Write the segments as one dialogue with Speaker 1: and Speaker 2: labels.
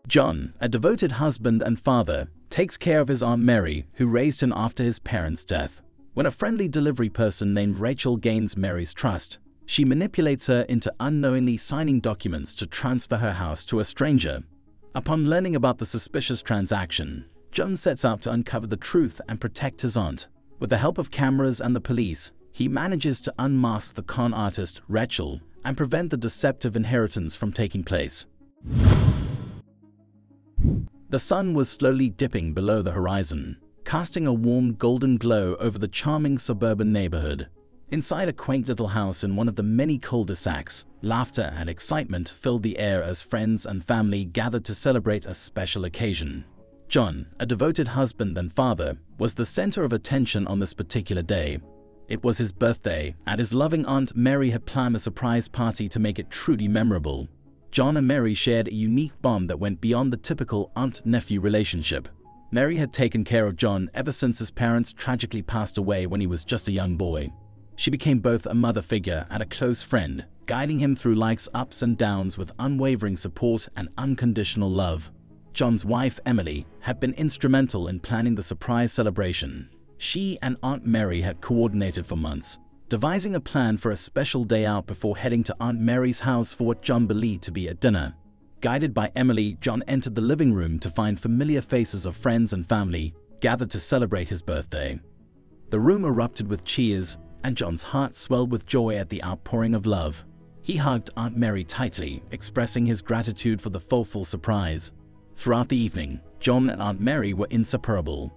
Speaker 1: John, a devoted husband and father, takes care of his Aunt Mary, who raised him after his parents' death. When a friendly delivery person named Rachel gains Mary's trust, she manipulates her into unknowingly signing documents to transfer her house to a stranger. Upon learning about the suspicious transaction, John sets out to uncover the truth and protect his aunt. With the help of cameras and the police, he manages to unmask the con artist Rachel and prevent the deceptive inheritance from taking place. The sun was slowly dipping below the horizon, casting a warm golden glow over the charming suburban neighborhood. Inside a quaint little house in one of the many cul-de-sacs, laughter and excitement filled the air as friends and family gathered to celebrate a special occasion. John, a devoted husband and father, was the center of attention on this particular day. It was his birthday, and his loving Aunt Mary had planned a surprise party to make it truly memorable. John and Mary shared a unique bond that went beyond the typical aunt-nephew relationship. Mary had taken care of John ever since his parents tragically passed away when he was just a young boy. She became both a mother figure and a close friend, guiding him through life's ups and downs with unwavering support and unconditional love. John's wife, Emily, had been instrumental in planning the surprise celebration. She and Aunt Mary had coordinated for months, devising a plan for a special day out before heading to Aunt Mary's house for what John believed to be a dinner. Guided by Emily, John entered the living room to find familiar faces of friends and family gathered to celebrate his birthday. The room erupted with cheers, and John's heart swelled with joy at the outpouring of love. He hugged Aunt Mary tightly, expressing his gratitude for the thoughtful surprise. Throughout the evening, John and Aunt Mary were inseparable.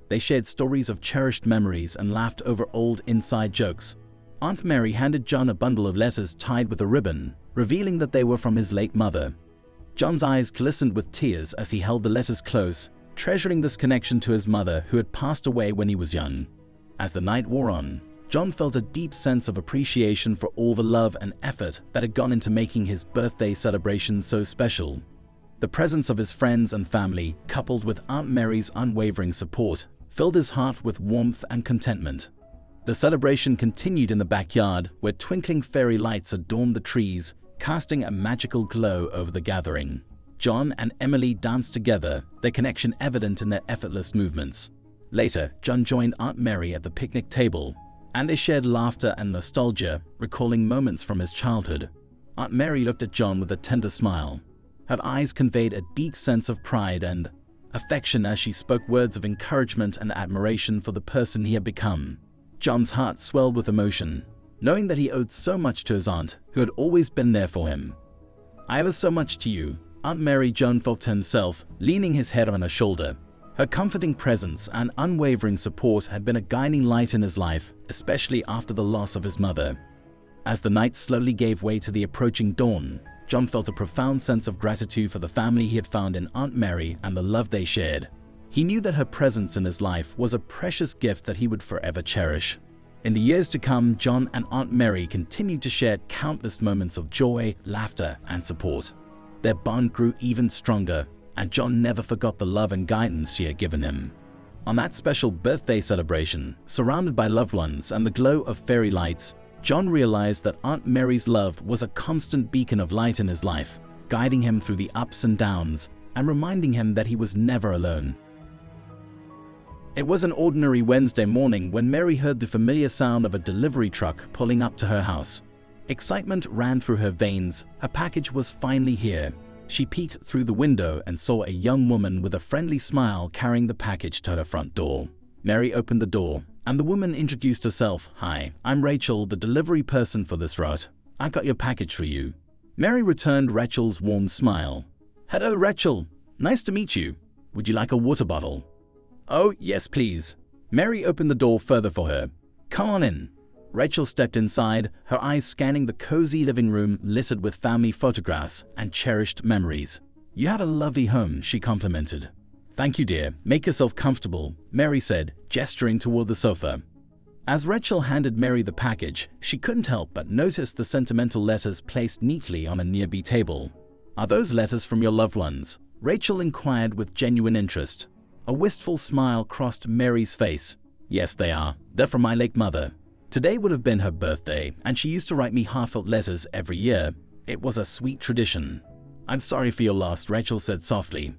Speaker 1: They shared stories of cherished memories and laughed over old inside jokes. Aunt Mary handed John a bundle of letters tied with a ribbon, revealing that they were from his late mother. John's eyes glistened with tears as he held the letters close, treasuring this connection to his mother who had passed away when he was young. As the night wore on, John felt a deep sense of appreciation for all the love and effort that had gone into making his birthday celebration so special. The presence of his friends and family, coupled with Aunt Mary's unwavering support, filled his heart with warmth and contentment. The celebration continued in the backyard, where twinkling fairy lights adorned the trees, casting a magical glow over the gathering. John and Emily danced together, their connection evident in their effortless movements. Later, John joined Aunt Mary at the picnic table, and they shared laughter and nostalgia, recalling moments from his childhood. Aunt Mary looked at John with a tender smile. Her eyes conveyed a deep sense of pride and affection as she spoke words of encouragement and admiration for the person he had become. John's heart swelled with emotion, knowing that he owed so much to his aunt, who had always been there for him. "I owe so much to you," Aunt Mary, John thought to himself, leaning his head on her shoulder. Her comforting presence and unwavering support had been a guiding light in his life, especially after the loss of his mother. As the night slowly gave way to the approaching dawn, John felt a profound sense of gratitude for the family he had found in Aunt Mary and the love they shared. He knew that her presence in his life was a precious gift that he would forever cherish. In the years to come, John and Aunt Mary continued to share countless moments of joy, laughter, and support. Their bond grew even stronger, and John never forgot the love and guidance she had given him. On that special birthday celebration, surrounded by loved ones and the glow of fairy lights, John realized that Aunt Mary's love was a constant beacon of light in his life, guiding him through the ups and downs and reminding him that he was never alone. It was an ordinary Wednesday morning when Mary heard the familiar sound of a delivery truck pulling up to her house. Excitement ran through her veins. Her package was finally here. She peeked through the window and saw a young woman with a friendly smile carrying the package to her front door. Mary opened the door, and the woman introduced herself. "Hi, I'm Rachel, the delivery person for this route. I got your package for you." Mary returned Rachel's warm smile. "Hello, Rachel. Nice to meet you. Would you like a water bottle?" "Oh, yes, please." Mary opened the door further for her. "Come on in." Rachel stepped inside, her eyes scanning the cozy living room littered with family photographs and cherished memories. "You have a lovely home," she complimented. "Thank you, dear. Make yourself comfortable," Mary said, gesturing toward the sofa. As Rachel handed Mary the package, she couldn't help but notice the sentimental letters placed neatly on a nearby table. "Are those letters from your loved ones?" Rachel inquired with genuine interest. A wistful smile crossed Mary's face. "Yes, they are. They're from my late mother. Today would have been her birthday, and she used to write me heartfelt letters every year. It was a sweet tradition." I'm sorry for your loss, Rachel said softly.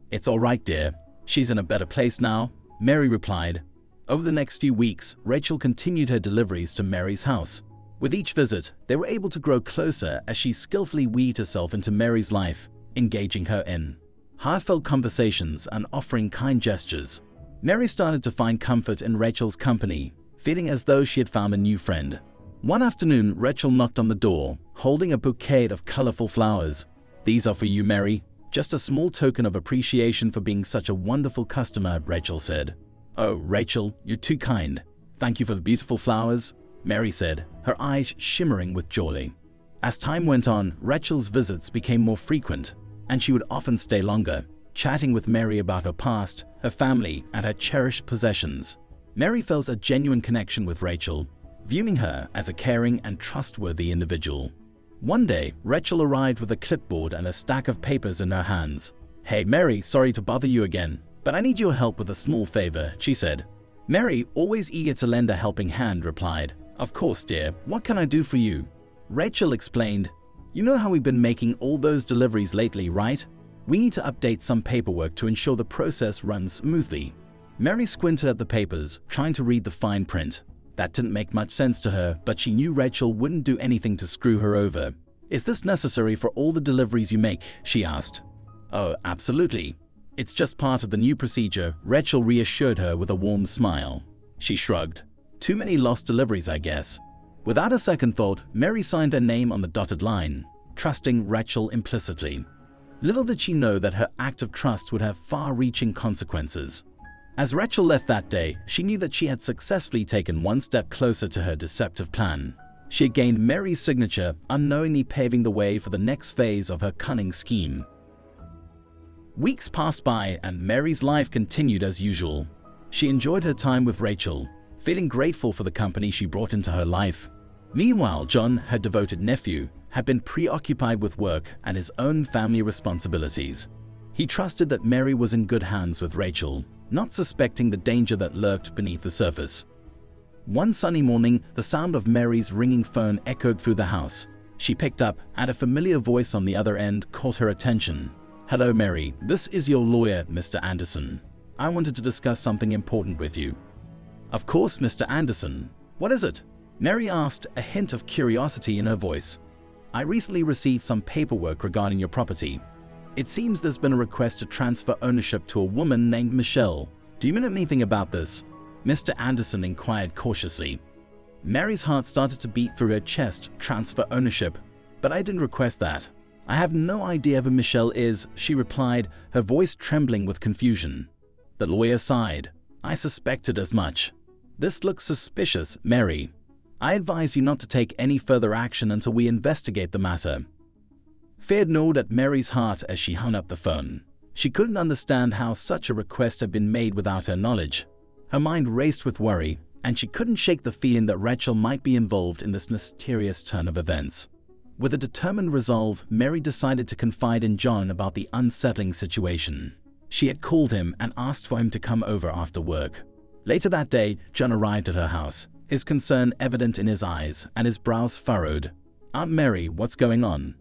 Speaker 1: It's all right, dear. She's in a better place now, Mary replied. Over the next few weeks, Rachel continued her deliveries to Mary's house. With each visit, they were able to grow closer as she skillfully weaved herself into Mary's life, engaging her in heartfelt conversations and offering kind gestures. Mary started to find comfort in Rachel's company, feeling as though she had found a new friend. One afternoon, Rachel knocked on the door, holding a bouquet of colorful flowers. These are for you, Mary. Just a small token of appreciation for being such a wonderful customer, Rachel said. Oh, Rachel, you're too kind. Thank you for the beautiful flowers, Mary said, her eyes shimmering with joy. As time went on, Rachel's visits became more frequent, and she would often stay longer, chatting with Mary about her past, her family, and her cherished possessions. Mary felt a genuine connection with Rachel, viewing her as a caring and trustworthy individual. One day, Rachel arrived with a clipboard and a stack of papers in her hands. Hey, Mary, sorry to bother you again, but I need your help with a small favor, she said. Mary, always eager to lend a helping hand, replied, Of course, dear, what can I do for you? Rachel explained, You know how we've been making all those deliveries lately, right? We need to update some paperwork to ensure the process runs smoothly. Mary squinted at the papers, trying to read the fine print. That didn't make much sense to her, but she knew Rachel wouldn't do anything to screw her over. Is this necessary for all the deliveries you make? She asked. Oh, absolutely. It's just part of the new procedure, Rachel reassured her with a warm smile. She shrugged. Too many lost deliveries, I guess. Without a second thought, Mary signed her name on the dotted line, trusting Rachel implicitly. Little did she know that her act of trust would have far-reaching consequences. As Rachel left that day, she knew that she had successfully taken one step closer to her deceptive plan. She had gained Mary's signature, unknowingly paving the way for the next phase of her cunning scheme. Weeks passed by and Mary's life continued as usual. She enjoyed her time with Rachel, feeling grateful for the company she brought into her life. Meanwhile, John, her devoted nephew, had been preoccupied with work and his own family responsibilities. He trusted that Mary was in good hands with Rachel, not suspecting the danger that lurked beneath the surface. One sunny morning, the sound of Mary's ringing phone echoed through the house. She picked up, and a familiar voice on the other end caught her attention. Hello, Mary. This is your lawyer, Mr. Anderson. I wanted to discuss something important with you. Of course, Mr. Anderson. What is it? Mary asked, a hint of curiosity in her voice. I recently received some paperwork regarding your property. It seems there's been a request to transfer ownership to a woman named Michelle. Do you know anything about this? Mr. Anderson inquired cautiously. Mary's heart started to beat through her chest. Transfer ownership. But I didn't request that. I have no idea who Michelle is, she replied, her voice trembling with confusion. The lawyer sighed. I suspected as much. This looks suspicious, Mary. I advise you not to take any further action until we investigate the matter. Fear gnawed at Mary's heart as she hung up the phone. She couldn't understand how such a request had been made without her knowledge. Her mind raced with worry, and she couldn't shake the feeling that Rachel might be involved in this mysterious turn of events. With a determined resolve, Mary decided to confide in John about the unsettling situation. She had called him and asked for him to come over after work. Later that day, John arrived at her house, his concern evident in his eyes and his brows furrowed. Aunt Mary, what's going on?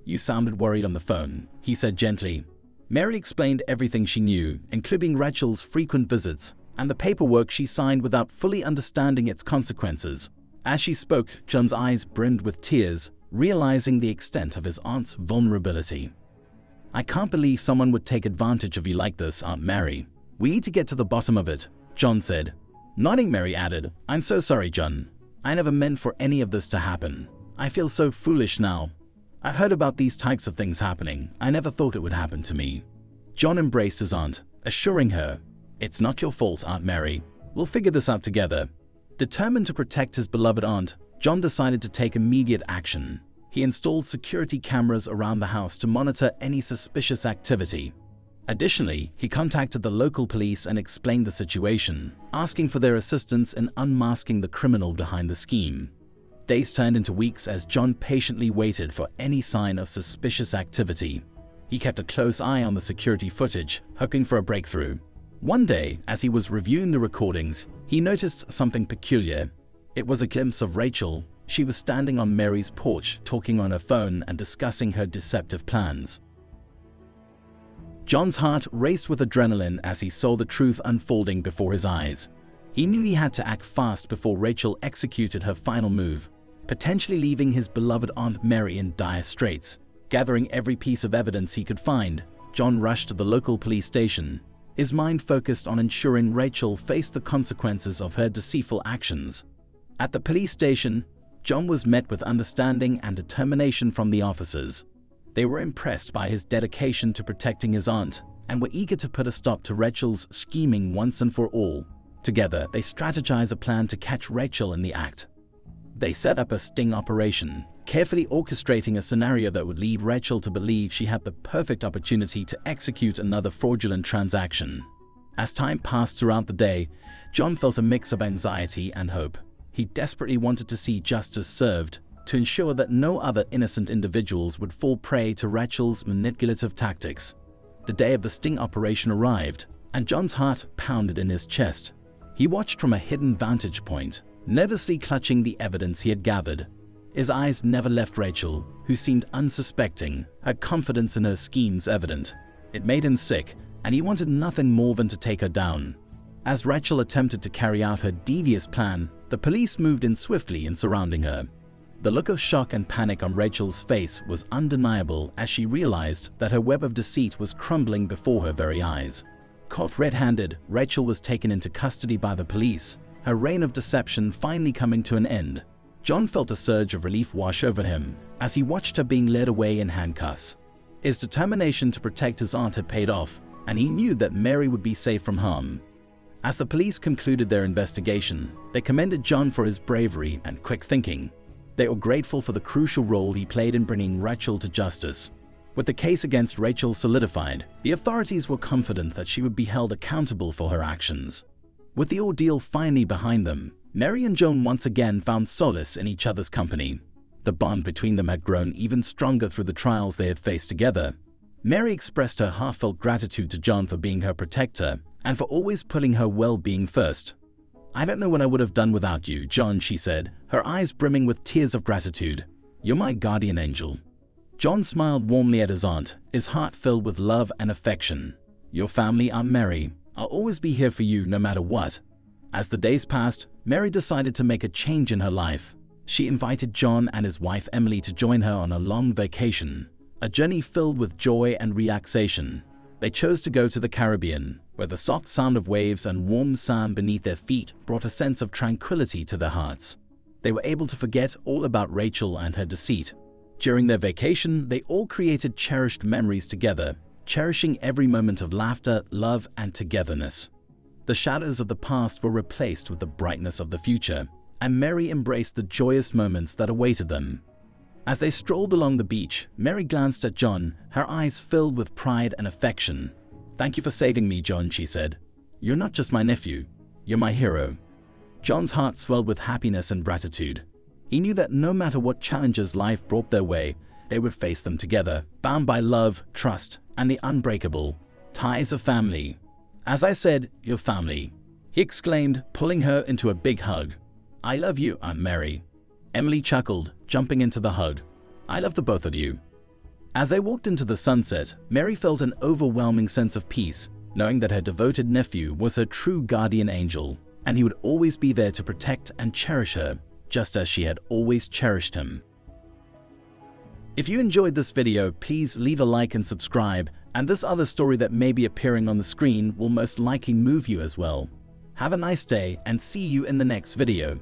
Speaker 1: You sounded worried on the phone, he said gently. Mary explained everything she knew, including Rachel's frequent visits and the paperwork she signed without fully understanding its consequences. As she spoke, John's eyes brimmed with tears, realizing the extent of his aunt's vulnerability. I can't believe someone would take advantage of you like this, Aunt Mary. We need to get to the bottom of it, John said. Nodding, Mary added, I'm so sorry, John. I never meant for any of this to happen. I feel so foolish now. I've heard about these types of things happening. I never thought it would happen to me. John embraced his aunt, assuring her, It's not your fault, Aunt Mary. We'll figure this out together. Determined to protect his beloved aunt, John decided to take immediate action. He installed security cameras around the house to monitor any suspicious activity. Additionally, he contacted the local police and explained the situation, asking for their assistance in unmasking the criminal behind the scheme. Days turned into weeks as John patiently waited for any sign of suspicious activity. He kept a close eye on the security footage, hoping for a breakthrough. One day, as he was reviewing the recordings, he noticed something peculiar. It was a glimpse of Rachel. She was standing on Mary's porch, talking on her phone and discussing her deceptive plans. John's heart raced with adrenaline as he saw the truth unfolding before his eyes. He knew he had to act fast before Rachel executed her final move, potentially leaving his beloved Aunt Mary in dire straits. Gathering every piece of evidence he could find, John rushed to the local police station, his mind focused on ensuring Rachel faced the consequences of her deceitful actions. At the police station, John was met with understanding and determination from the officers. They were impressed by his dedication to protecting his aunt and were eager to put a stop to Rachel's scheming once and for all. Together, they strategized a plan to catch Rachel in the act. They set up a sting operation, carefully orchestrating a scenario that would lead Rachel to believe she had the perfect opportunity to execute another fraudulent transaction. As time passed throughout the day, John felt a mix of anxiety and hope. He desperately wanted to see justice served, to ensure that no other innocent individuals would fall prey to Rachel's manipulative tactics. The day of the sting operation arrived, and John's heart pounded in his chest. He watched from a hidden vantage point, nervously clutching the evidence he had gathered. His eyes never left Rachel, who seemed unsuspecting, her confidence in her schemes evident. It made him sick, and he wanted nothing more than to take her down. As Rachel attempted to carry out her devious plan, the police moved in swiftly in surrounding her. The look of shock and panic on Rachel's face was undeniable as she realized that her web of deceit was crumbling before her very eyes. Caught red-handed, Rachel was taken into custody by the police, her reign of deception finally coming to an end. John felt a surge of relief wash over him as he watched her being led away in handcuffs. His determination to protect his aunt had paid off, and he knew that Mary would be safe from harm. As the police concluded their investigation, they commended John for his bravery and quick thinking. They were grateful for the crucial role he played in bringing Rachel to justice. With the case against Rachel solidified, the authorities were confident that she would be held accountable for her actions. With the ordeal finally behind them, Mary and John once again found solace in each other's company. The bond between them had grown even stronger through the trials they had faced together. Mary expressed her heartfelt gratitude to John for being her protector and for always putting her well-being first. "I don't know what I would have done without you, John," she said, her eyes brimming with tears of gratitude. "You're my guardian angel." John smiled warmly at his aunt, his heart filled with love and affection. "Your family, Aunt Mary. I'll always be here for you no matter what." As the days passed, Mary decided to make a change in her life. She invited John and his wife Emily to join her on a long vacation, a journey filled with joy and relaxation. They chose to go to the Caribbean, where the soft sound of waves and warm sand beneath their feet brought a sense of tranquility to their hearts. They were able to forget all about Rachel and her deceit. During their vacation, they all created cherished memories together, cherishing every moment of laughter, love, and togetherness. The shadows of the past were replaced with the brightness of the future, and Mary embraced the joyous moments that awaited them. As they strolled along the beach, Mary glanced at John, her eyes filled with pride and affection. "Thank you for saving me, John," she said. "You're not just my nephew, you're my hero." John's heart swelled with happiness and gratitude. He knew that no matter what challenges life brought their way, they would face them together, bound by love, trust, and the unbreakable ties of family. "As I said, your family," he exclaimed, pulling her into a big hug. "I love you, Aunt Mary." Emily chuckled, jumping into the hug. "I love the both of you." As they walked into the sunset, Mary felt an overwhelming sense of peace, knowing that her devoted nephew was her true guardian angel, and he would always be there to protect and cherish her, just as she had always cherished him. If you enjoyed this video, please leave a like and subscribe, and this other story that may be appearing on the screen will most likely move you as well. Have a nice day and see you in the next video.